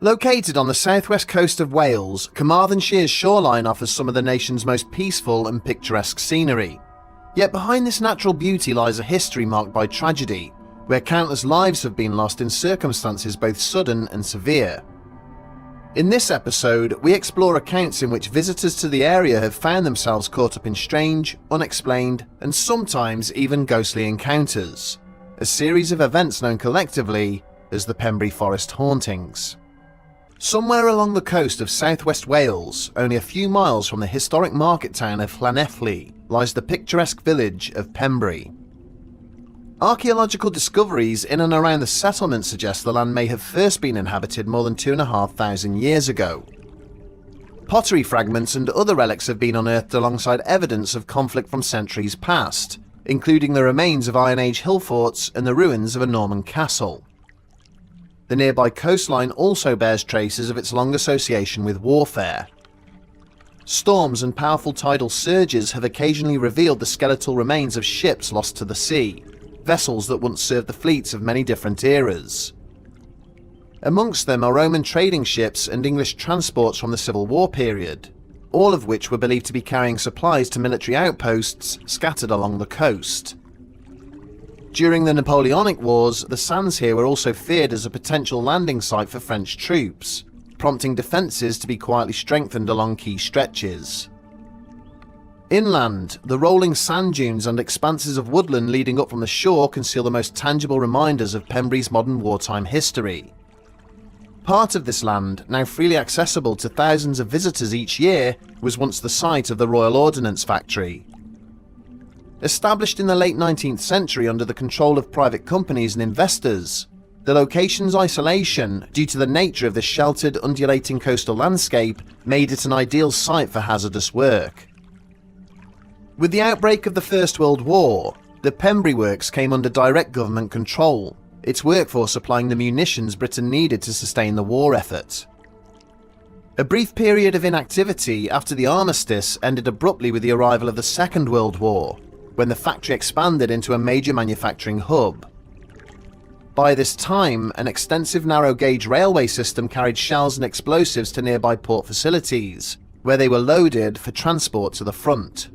Located on the southwest coast of Wales, Carmarthenshire shoreline offers some of the nation's most peaceful and picturesque scenery. Yet behind this natural beauty lies a history marked by tragedy, where countless lives have been lost in circumstances both sudden and severe. In this episode, we explore accounts in which visitors to the area have found themselves caught up in strange, unexplained, and sometimes even ghostly encounters, a series of events known collectively as the Pembrey Forest Hauntings. Somewhere along the coast of southwest Wales, only a few miles from the historic market town of Llanelli, lies the picturesque village of Pembrey. Archaeological discoveries in and around the settlement suggest the land may have first been inhabited more than 2,500 years ago. Pottery fragments and other relics have been unearthed alongside evidence of conflict from centuries past, including the remains of Iron Age hill forts and the ruins of a Norman castle. The nearby coastline also bears traces of its long association with warfare. Storms and powerful tidal surges have occasionally revealed the skeletal remains of ships lost to the sea, vessels that once served the fleets of many different eras. Amongst them are Roman trading ships and English transports from the Civil War period, all of which were believed to be carrying supplies to military outposts scattered along the coast. During the Napoleonic Wars, the sands here were also feared as a potential landing site for French troops, prompting defences to be quietly strengthened along key stretches. Inland, the rolling sand dunes and expanses of woodland leading up from the shore conceal the most tangible reminders of Pembrey's modern wartime history. Part of this land, now freely accessible to thousands of visitors each year, was once the site of the Royal Ordnance Factory. Established in the late 19th century under the control of private companies and investors, the location's isolation, due to the nature of the sheltered, undulating coastal landscape, made it an ideal site for hazardous work. With the outbreak of the First World War, the Pembrey Works came under direct government control, its workforce supplying the munitions Britain needed to sustain the war effort. A brief period of inactivity after the armistice ended abruptly with the arrival of the Second World War, when the factory expanded into a major manufacturing hub. By this time, an extensive narrow-gauge railway system carried shells and explosives to nearby port facilities, where they were loaded for transport to the front.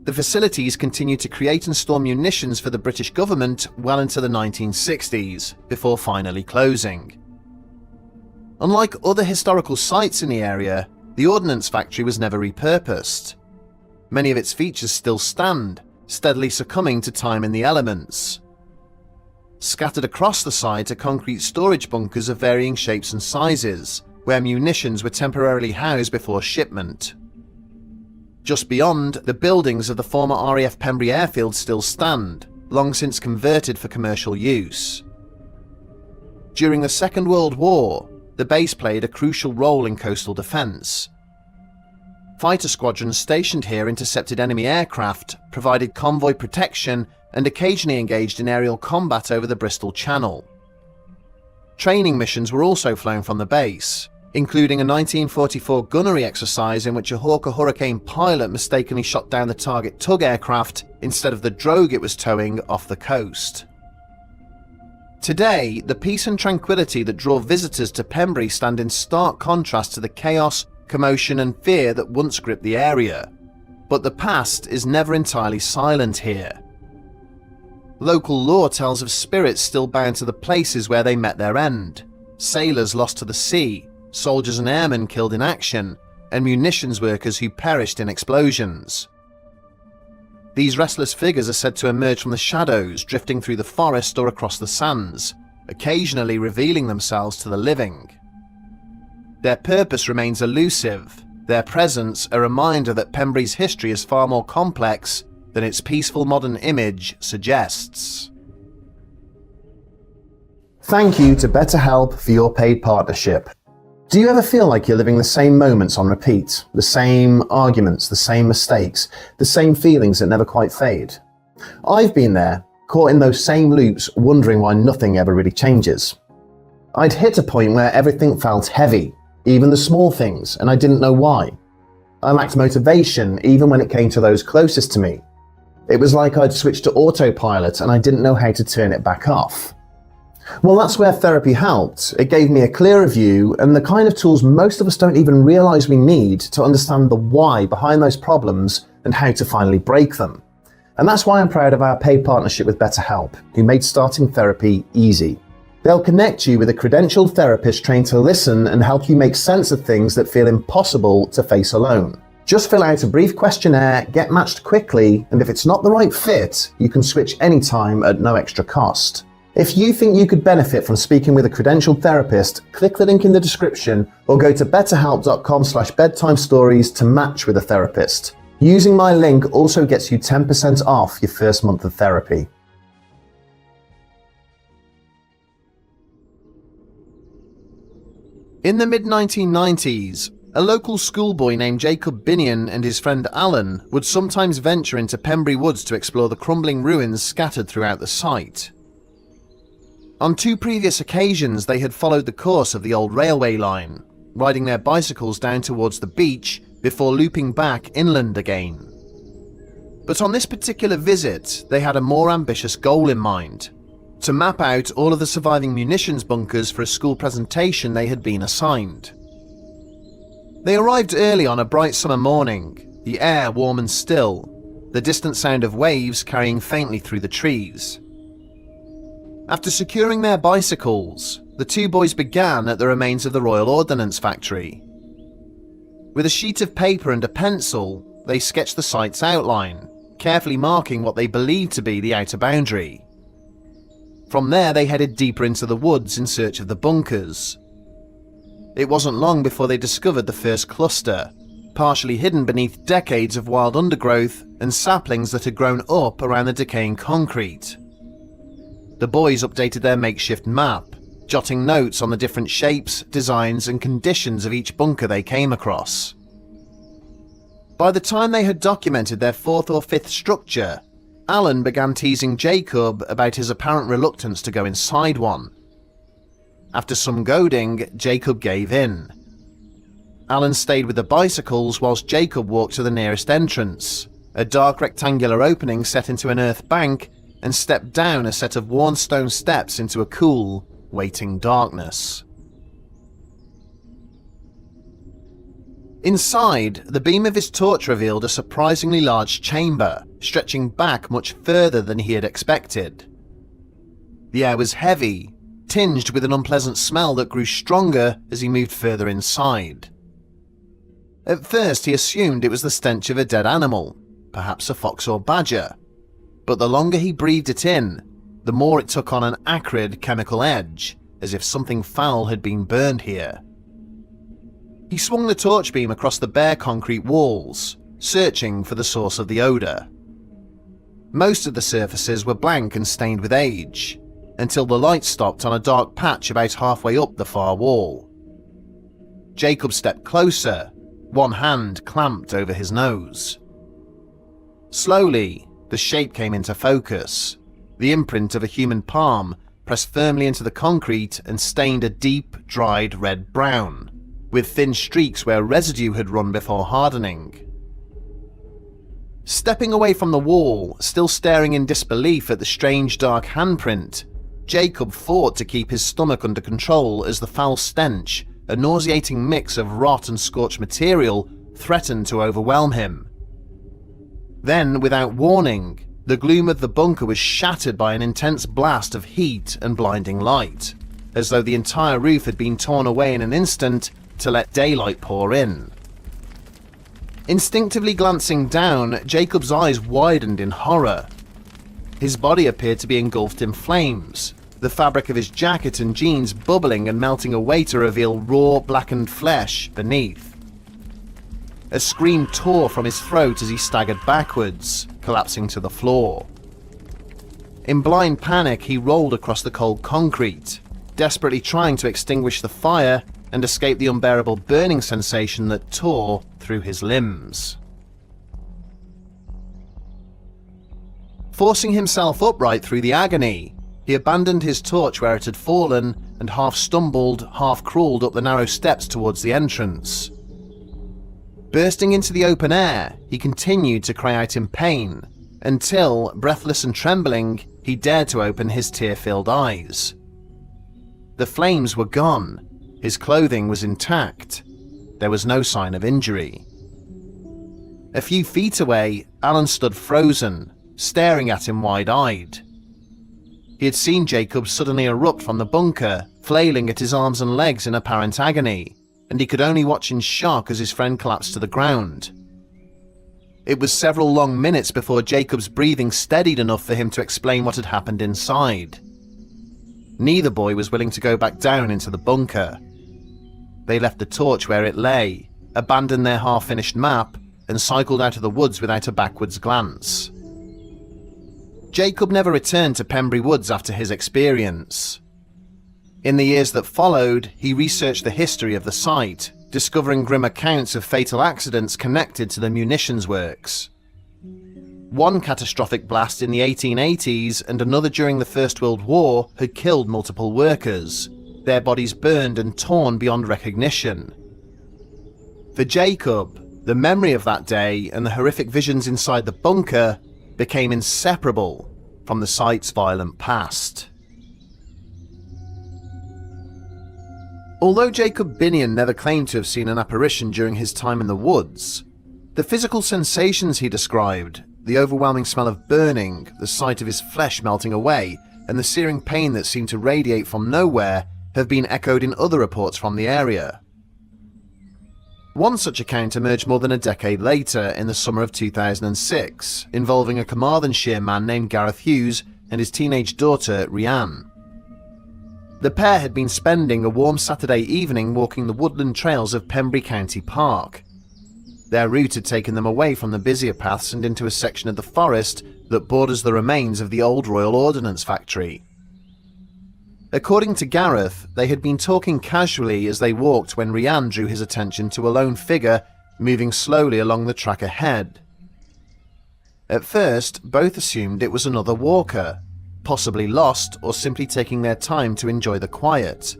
The facilities continued to create and store munitions for the British government well into the 1960s, before finally closing. Unlike other historical sites in the area, the Ordnance Factory was never repurposed. Many of its features still stand, steadily succumbing to time and the elements. Scattered across the site are concrete storage bunkers of varying shapes and sizes, where munitions were temporarily housed before shipment. Just beyond, the buildings of the former RAF Pembrey airfield still stand, long since converted for commercial use. During the Second World War, the base played a crucial role in coastal defence. Fighter squadrons stationed here intercepted enemy aircraft, provided convoy protection, and occasionally engaged in aerial combat over the Bristol Channel. Training missions were also flown from the base, including a 1944 gunnery exercise in which a Hawker Hurricane pilot mistakenly shot down the target tug aircraft instead of the drogue it was towing off the coast. Today, the peace and tranquility that draw visitors to Pembrey stand in stark contrast to the chaos, commotion and fear that once gripped the area, but the past is never entirely silent here. Local lore tells of spirits still bound to the places where they met their end, sailors lost to the sea, soldiers and airmen killed in action, and munitions workers who perished in explosions. These restless figures are said to emerge from the shadows, drifting through the forest or across the sands, occasionally revealing themselves to the living. Their purpose remains elusive, their presence a reminder that Pembrey's history is far more complex than its peaceful modern image suggests. Thank you to BetterHelp for your paid partnership. Do you ever feel like you're living the same moments on repeat? The same arguments, the same mistakes, the same feelings that never quite fade? I've been there, caught in those same loops, wondering why nothing ever really changes. I'd hit a point where everything felt heavy, even the small things, and I didn't know why. I lacked motivation even when it came to those closest to me. It was like I'd switched to autopilot and I didn't know how to turn it back off. Well, that's where therapy helped. It gave me a clearer view and the kind of tools most of us don't even realise we need to understand the why behind those problems and how to finally break them. And that's why I'm proud of our paid partnership with BetterHelp, who made starting therapy easy. They'll connect you with a credentialed therapist trained to listen and help you make sense of things that feel impossible to face alone. Just fill out a brief questionnaire, get matched quickly, and if it's not the right fit, you can switch anytime at no extra cost. If you think you could benefit from speaking with a credentialed therapist, click the link in the description or go to betterhelp.com/bedtimestories to match with a therapist. Using my link also gets you 10% off your first month of therapy. In the mid-1990s, a local schoolboy named Jacob Binion and his friend Alan would sometimes venture into Pembrey woods to explore the crumbling ruins scattered throughout the site. On 2 previous occasions, they had followed the course of the old railway line, riding their bicycles down towards the beach before looping back inland again. But on this particular visit, they had a more ambitious goal in mind: to map out all of the surviving munitions bunkers for a school presentation they had been assigned. They arrived early on a bright summer morning, the air warm and still, the distant sound of waves carrying faintly through the trees. After securing their bicycles, the 2 boys began at the remains of the Royal Ordnance Factory. With a sheet of paper and a pencil, they sketched the site's outline, carefully marking what they believed to be the outer boundary. From there, they headed deeper into the woods in search of the bunkers. It wasn't long before they discovered the first cluster, partially hidden beneath decades of wild undergrowth and saplings that had grown up around the decaying concrete. The boys updated their makeshift map, jotting notes on the different shapes, designs, and conditions of each bunker they came across. By the time they had documented their 4th or 5th structure, Alan began teasing Jacob about his apparent reluctance to go inside one. After some goading, Jacob gave in. Alan stayed with the bicycles whilst Jacob walked to the nearest entrance, a dark rectangular opening set into an earth bank, and stepped down a set of worn stone steps into a cool, waiting darkness. Inside, the beam of his torch revealed a surprisingly large chamber, stretching back much further than he had expected. The air was heavy, tinged with an unpleasant smell that grew stronger as he moved further inside. At first, he assumed it was the stench of a dead animal, perhaps a fox or badger, but the longer he breathed it in, the more it took on an acrid chemical edge, as if something foul had been burned here. He swung the torch beam across the bare concrete walls, searching for the source of the odour. Most of the surfaces were blank and stained with age, until the light stopped on a dark patch about halfway up the far wall. Jacob stepped closer, one hand clamped over his nose. Slowly, the shape came into focus, the imprint of a human palm pressed firmly into the concrete and stained a deep, dried red-brown, with thin streaks where residue had run before hardening. Stepping away from the wall, still staring in disbelief at the strange dark handprint, Jacob fought to keep his stomach under control as the foul stench, a nauseating mix of rot and scorched material, threatened to overwhelm him. Then, without warning, the gloom of the bunker was shattered by an intense blast of heat and blinding light, as though the entire roof had been torn away in an instant to let daylight pour in. Instinctively glancing down, Jacob's eyes widened in horror. His body appeared to be engulfed in flames, the fabric of his jacket and jeans bubbling and melting away to reveal raw, blackened flesh beneath. A scream tore from his throat as he staggered backwards, collapsing to the floor. In blind panic, he rolled across the cold concrete, desperately trying to extinguish the fire and escape the unbearable burning sensation that tore through his limbs. Forcing himself upright through the agony, he abandoned his torch where it had fallen and half stumbled, half crawled up the narrow steps towards the entrance. Bursting into the open air, he continued to cry out in pain, until, breathless and trembling, he dared to open his tear-filled eyes. The flames were gone. His clothing was intact. There was no sign of injury. A few feet away, Alan stood frozen, staring at him wide-eyed. He had seen Jacob suddenly erupt from the bunker, flailing at his arms and legs in apparent agony, and he could only watch in shock as his friend collapsed to the ground. It was several long minutes before Jacob's breathing steadied enough for him to explain what had happened inside. Neither boy was willing to go back down into the bunker. They left the torch where it lay, abandoned their half-finished map, and cycled out of the woods without a backwards glance. Jacob never returned to Pembrey Woods after his experience. In the years that followed, he researched the history of the site, discovering grim accounts of fatal accidents connected to the munitions works. One catastrophic blast in the 1880s and another during the First World War had killed multiple workers, their bodies burned and torn beyond recognition. For Jacob, the memory of that day and the horrific visions inside the bunker became inseparable from the site's violent past. Although Jacob Binion never claimed to have seen an apparition during his time in the woods, the physical sensations he described, the overwhelming smell of burning, the sight of his flesh melting away, and the searing pain that seemed to radiate from nowhere have been echoed in other reports from the area. One such account emerged more than a decade later in the summer of 2006, involving a Carmarthenshire man named Gareth Hughes and his teenage daughter, Rhiann. The pair had been spending a warm Saturday evening walking the woodland trails of Pembrey County Park. Their route had taken them away from the busier paths and into a section of the forest that borders the remains of the old Royal Ordnance Factory. According to Gareth, they had been talking casually as they walked when Rhiann drew his attention to a lone figure moving slowly along the track ahead. At first, both assumed it was another walker, possibly lost or simply taking their time to enjoy the quiet.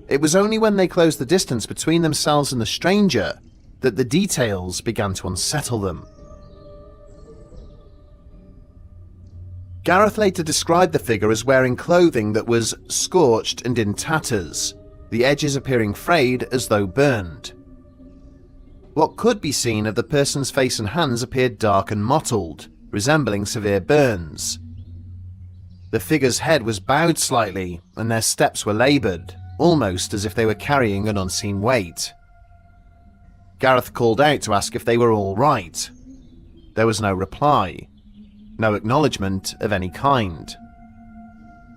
It was only when they closed the distance between themselves and the stranger that the details began to unsettle them. Gareth later described the figure as wearing clothing that was scorched and in tatters, the edges appearing frayed as though burned. What could be seen of the person's face and hands appeared dark and mottled, resembling severe burns. The figure's head was bowed slightly, and their steps were laboured, almost as if they were carrying an unseen weight. Gareth called out to ask if they were all right. There was no reply. No acknowledgement of any kind.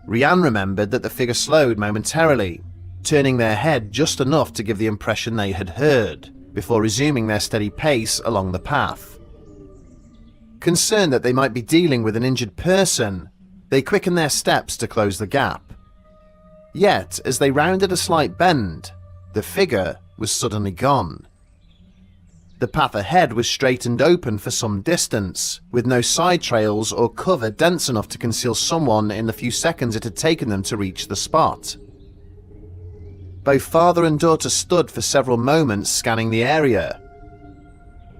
Rhiann remembered that the figure slowed momentarily, turning their head just enough to give the impression they had heard, before resuming their steady pace along the path. Concerned that they might be dealing with an injured person, they quickened their steps to close the gap. Yet, as they rounded a slight bend, the figure was suddenly gone. The path ahead was straight and open for some distance, with no side trails or cover dense enough to conceal someone in the few seconds it had taken them to reach the spot. Both father and daughter stood for several moments scanning the area.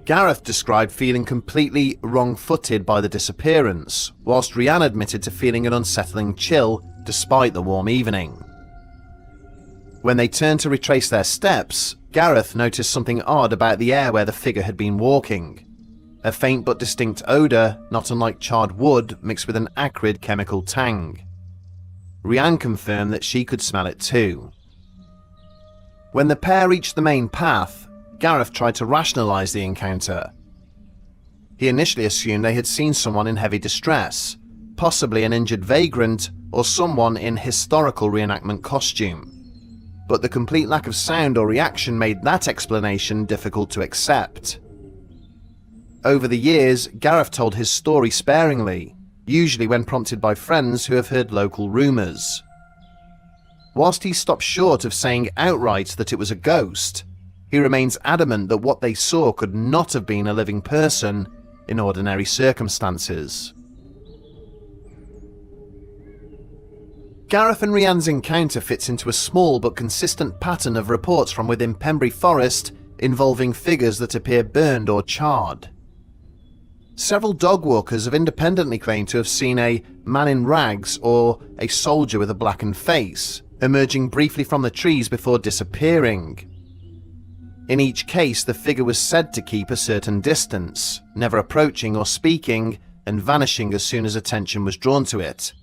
Gareth described feeling completely wrong-footed by the disappearance, whilst Rhiann admitted to feeling an unsettling chill despite the warm evening. When they turned to retrace their steps, Gareth noticed something odd about the air where the figure had been walking. A faint but distinct odour, not unlike charred wood, mixed with an acrid chemical tang. Rhiann confirmed that she could smell it too. When the pair reached the main path, Gareth tried to rationalise the encounter. He initially assumed they had seen someone in heavy distress, possibly an injured vagrant or someone in historical reenactment costume. But the complete lack of sound or reaction made that explanation difficult to accept. Over the years, Gareth told his story sparingly, usually when prompted by friends who have heard local rumours. Whilst he stopped short of saying outright that it was a ghost, he remains adamant that what they saw could not have been a living person in ordinary circumstances. Gareth and Rhiann's encounter fits into a small but consistent pattern of reports from within Pembrey Forest involving figures that appear burned or charred. Several dog walkers have independently claimed to have seen a man in rags or a soldier with a blackened face, emerging briefly from the trees before disappearing. In each case, the figure was said to keep a certain distance, never approaching or speaking, and vanishing as soon as attention was drawn to it.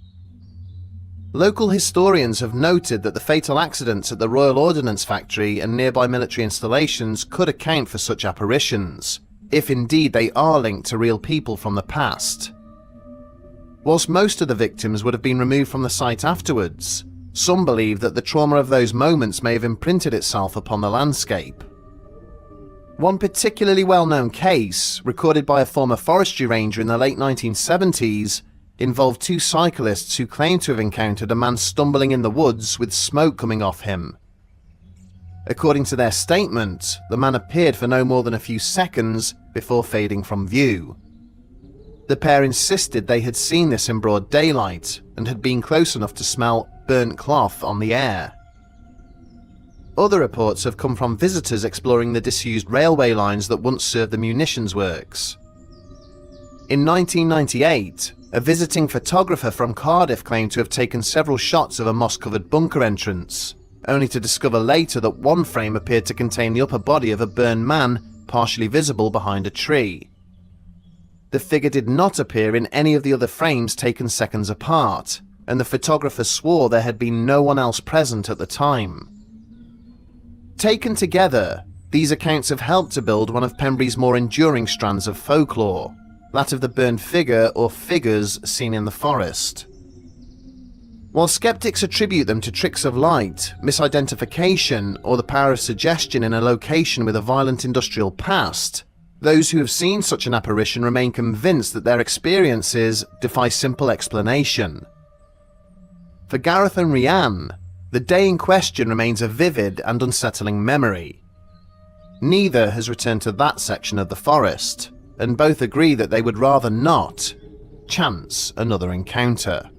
Local historians have noted that the fatal accidents at the Royal Ordnance Factory and nearby military installations could account for such apparitions, if indeed they are linked to real people from the past. Whilst most of the victims would have been removed from the site afterwards, some believe that the trauma of those moments may have imprinted itself upon the landscape. One particularly well-known case, recorded by a former forestry ranger in the late 1970s, involved two cyclists who claimed to have encountered a man stumbling in the woods with smoke coming off him. According to their statement, the man appeared for no more than a few seconds before fading from view. The pair insisted they had seen this in broad daylight and had been close enough to smell burnt cloth on the air. Other reports have come from visitors exploring the disused railway lines that once served the munitions works. In 1998, a visiting photographer from Cardiff claimed to have taken several shots of a moss-covered bunker entrance, only to discover later that one frame appeared to contain the upper body of a burned man partially visible behind a tree. The figure did not appear in any of the other frames taken seconds apart, and the photographer swore there had been no one else present at the time. Taken together, these accounts have helped to build one of Pembrey's more enduring strands of folklore, that of the burned figure or figures seen in the forest. While skeptics attribute them to tricks of light, misidentification, or the power of suggestion in a location with a violent industrial past, those who have seen such an apparition remain convinced that their experiences defy simple explanation. For Gareth and Rhiannon, the day in question remains a vivid and unsettling memory. Neither has returned to that section of the forest, and both agree that they would rather not chance another encounter.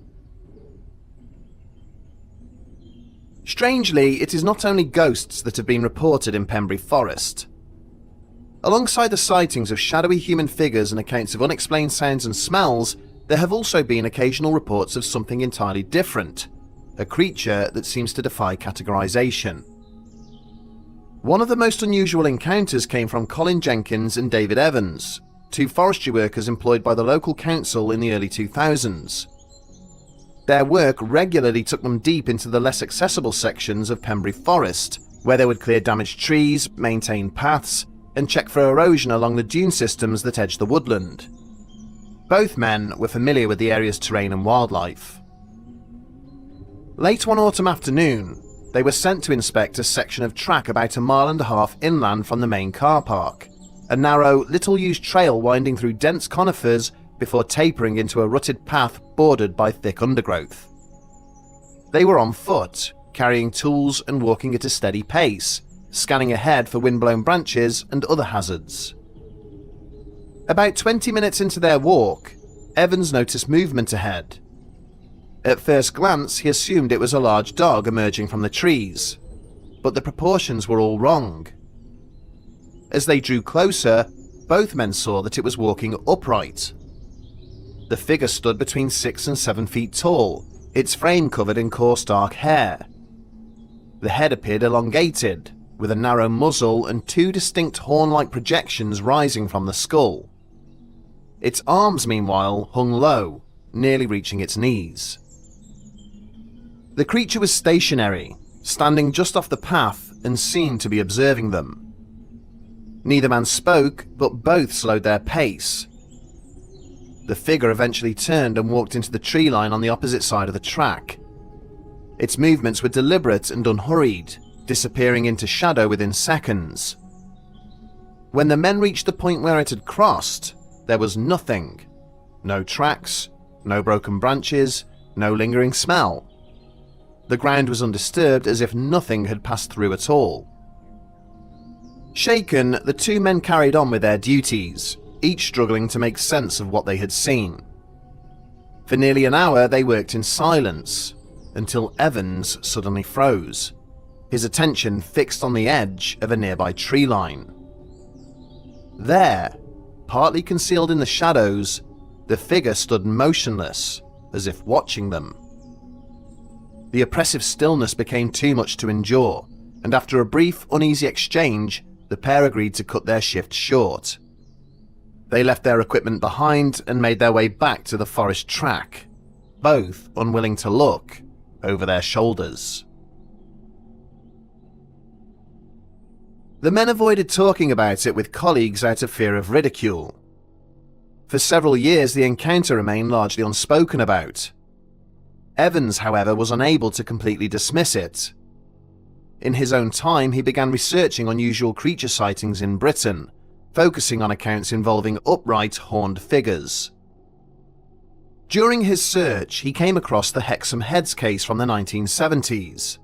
Strangely, it is not only ghosts that have been reported in Pembrey Forest. Alongside the sightings of shadowy human figures and accounts of unexplained sounds and smells, there have also been occasional reports of something entirely different, a creature that seems to defy categorization. One of the most unusual encounters came from Colin Jenkins and David Evans, two forestry workers employed by the local council in the early 2000s. Their work regularly took them deep into the less accessible sections of Pembrey Forest, where they would clear damaged trees, maintain paths, and check for erosion along the dune systems that edge the woodland. Both men were familiar with the area's terrain and wildlife. Late one autumn afternoon, they were sent to inspect a section of track about 1.5 miles inland from the main car park, a narrow, little-used trail winding through dense conifers before tapering into a rutted path bordered by thick undergrowth. They were on foot, carrying tools and walking at a steady pace, scanning ahead for wind-blown branches and other hazards. About 20 minutes into their walk, Evans noticed movement ahead. At first glance, he assumed it was a large dog emerging from the trees, but the proportions were all wrong. As they drew closer, both men saw that it was walking upright. The figure stood between 6 and 7 feet tall, its frame covered in coarse dark hair. The head appeared elongated, with a narrow muzzle and two distinct horn-like projections rising from the skull. Its arms, meanwhile, hung low, nearly reaching its knees. The creature was stationary, standing just off the path and seemed to be observing them. Neither man spoke, but both slowed their pace. The figure eventually turned and walked into the tree line on the opposite side of the track. Its movements were deliberate and unhurried, disappearing into shadow within seconds. When the men reached the point where it had crossed, there was nothing. No tracks, no broken branches, no lingering smell. The ground was undisturbed, as if nothing had passed through at all. Shaken, the two men carried on with their duties, each struggling to make sense of what they had seen. For nearly an hour they worked in silence, until Evans suddenly froze, his attention fixed on the edge of a nearby tree line. There, partly concealed in the shadows, the figure stood motionless, as if watching them. The oppressive stillness became too much to endure, and after a brief, uneasy exchange, the pair agreed to cut their shift short. They left their equipment behind and made their way back to the forest track, both unwilling to look over their shoulders. The men avoided talking about it with colleagues out of fear of ridicule. For several years, the encounter remained largely unspoken about. Evans, however, was unable to completely dismiss it. In his own time, he began researching unusual creature sightings in Britain, focusing on accounts involving upright, horned figures. During his search, he came across the Hexham Heads case from the 1970s.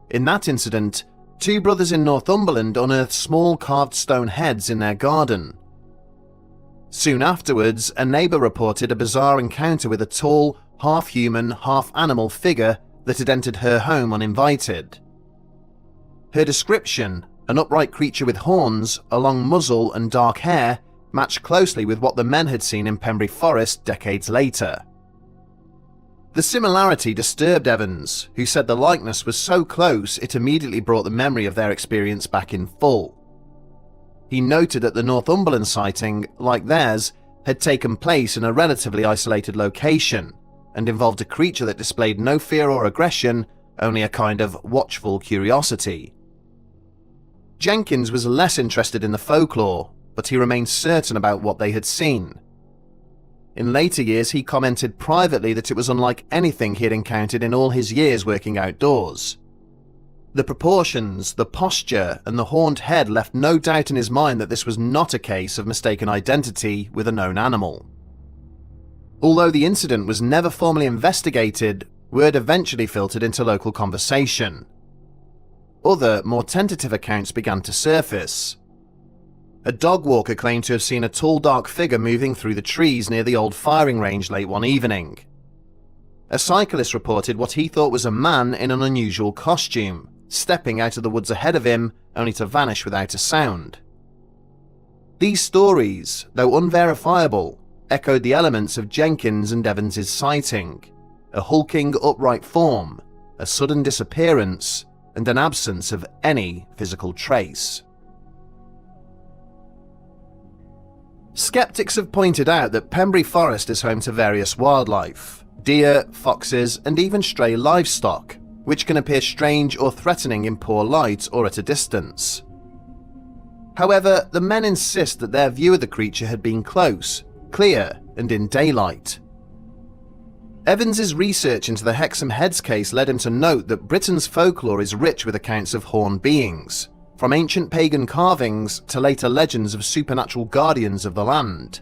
In that incident, two brothers in Northumberland unearthed small carved stone heads in their garden. Soon afterwards, a neighbour reported a bizarre encounter with a tall, half-human, half-animal figure that had entered her home uninvited. Her description, an upright creature with horns, a long muzzle and dark hair, matched closely with what the men had seen in Pembrey Forest decades later. The similarity disturbed Evans, who said the likeness was so close it immediately brought the memory of their experience back in full. He noted that the Northumberland sighting, like theirs, had taken place in a relatively isolated location and involved a creature that displayed no fear or aggression, only a kind of watchful curiosity. Jenkins was less interested in the folklore, but he remained certain about what they had seen. In later years, he commented privately that it was unlike anything he had encountered in all his years working outdoors. The proportions, the posture, and the horned head left no doubt in his mind that this was not a case of mistaken identity with a known animal. Although the incident was never formally investigated, word eventually filtered into local conversation. Other, more tentative accounts began to surface. A dog walker claimed to have seen a tall dark figure moving through the trees near the old firing range late one evening. A cyclist reported what he thought was a man in an unusual costume, stepping out of the woods ahead of him, only to vanish without a sound. These stories, though unverifiable, echoed the elements of Jenkins and Evans's sighting: a hulking, upright form, a sudden disappearance, and an absence of any physical trace. Skeptics have pointed out that Pembrey Forest is home to various wildlife, deer, foxes, and even stray livestock, which can appear strange or threatening in poor light or at a distance. However, the men insist that their view of the creature had been close, clear, and in daylight. Evans's research into the Hexham Heads case led him to note that Britain's folklore is rich with accounts of horned beings, from ancient pagan carvings to later legends of supernatural guardians of the land.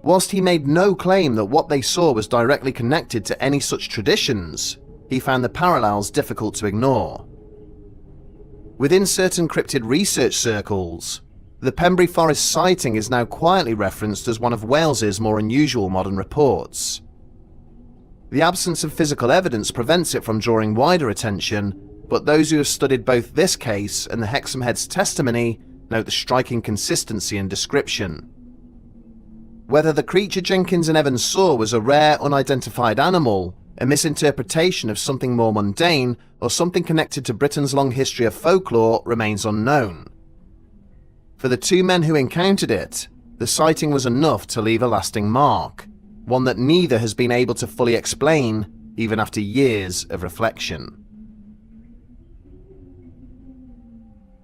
Whilst he made no claim that what they saw was directly connected to any such traditions, he found the parallels difficult to ignore. Within certain cryptid research circles, the Pembrey Forest sighting is now quietly referenced as one of Wales's more unusual modern reports. The absence of physical evidence prevents it from drawing wider attention, but those who have studied both this case and the Hexham Heads testimony note the striking consistency in description. Whether the creature Jenkins and Evans saw was a rare, unidentified animal, a misinterpretation of something more mundane, or something connected to Britain's long history of folklore remains unknown. For the two men who encountered it, the sighting was enough to leave a lasting mark, one that neither has been able to fully explain, even after years of reflection.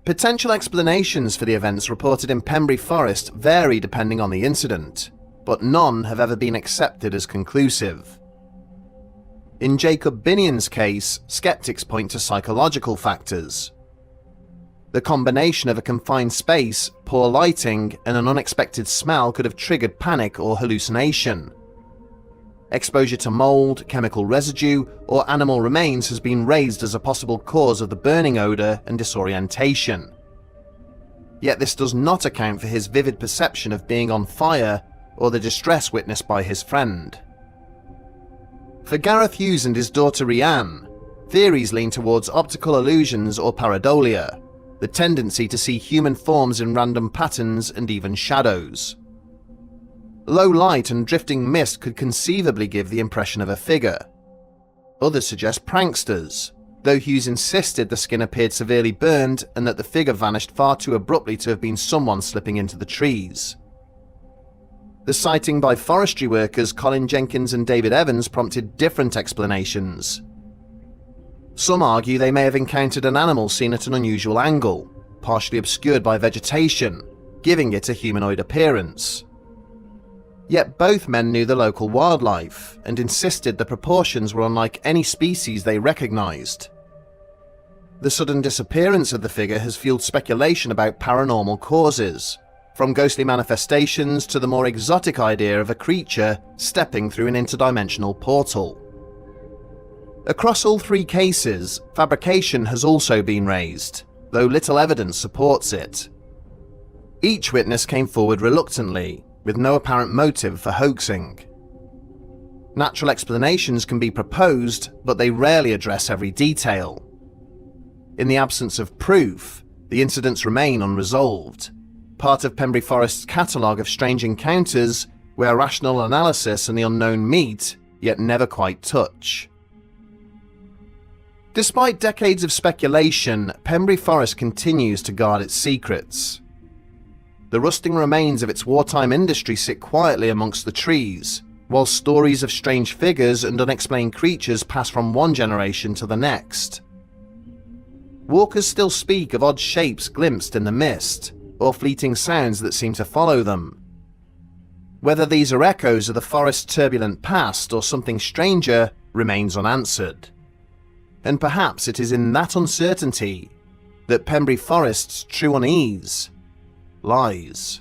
Potential explanations for the events reported in Pembrey Forest vary depending on the incident, but none have ever been accepted as conclusive. In Jacob Binion's case, skeptics point to psychological factors. The combination of a confined space, poor lighting, and an unexpected smell could have triggered panic or hallucination. Exposure to mold, chemical residue, or animal remains has been raised as a possible cause of the burning odor and disorientation. Yet this does not account for his vivid perception of being on fire or the distress witnessed by his friend. For Gareth Hughes and his daughter Rhianne, theories lean towards optical illusions or pareidolia, the tendency to see human forms in random patterns and even shadows. Low light and drifting mist could conceivably give the impression of a figure. Others suggest pranksters, though Hughes insisted the skin appeared severely burned and that the figure vanished far too abruptly to have been someone slipping into the trees. The sighting by forestry workers Colin Jenkins and David Evans prompted different explanations. Some argue they may have encountered an animal seen at an unusual angle, partially obscured by vegetation, giving it a humanoid appearance. Yet both men knew the local wildlife and insisted the proportions were unlike any species they recognised. The sudden disappearance of the figure has fueled speculation about paranormal causes, from ghostly manifestations to the more exotic idea of a creature stepping through an interdimensional portal. Across all three cases, fabrication has also been raised, though little evidence supports it. Each witness came forward reluctantly, with no apparent motive for hoaxing. Natural explanations can be proposed, but they rarely address every detail. In the absence of proof, the incidents remain unresolved, part of Pembrey Forest's catalogue of strange encounters where rational analysis and the unknown meet, yet never quite touch. Despite decades of speculation, Pembrey Forest continues to guard its secrets. The rusting remains of its wartime industry sit quietly amongst the trees, while stories of strange figures and unexplained creatures pass from one generation to the next. Walkers still speak of odd shapes glimpsed in the mist, or fleeting sounds that seem to follow them. Whether these are echoes of the forest's turbulent past or something stranger remains unanswered. And perhaps it is in that uncertainty that Pembrey Forest's true unease lies.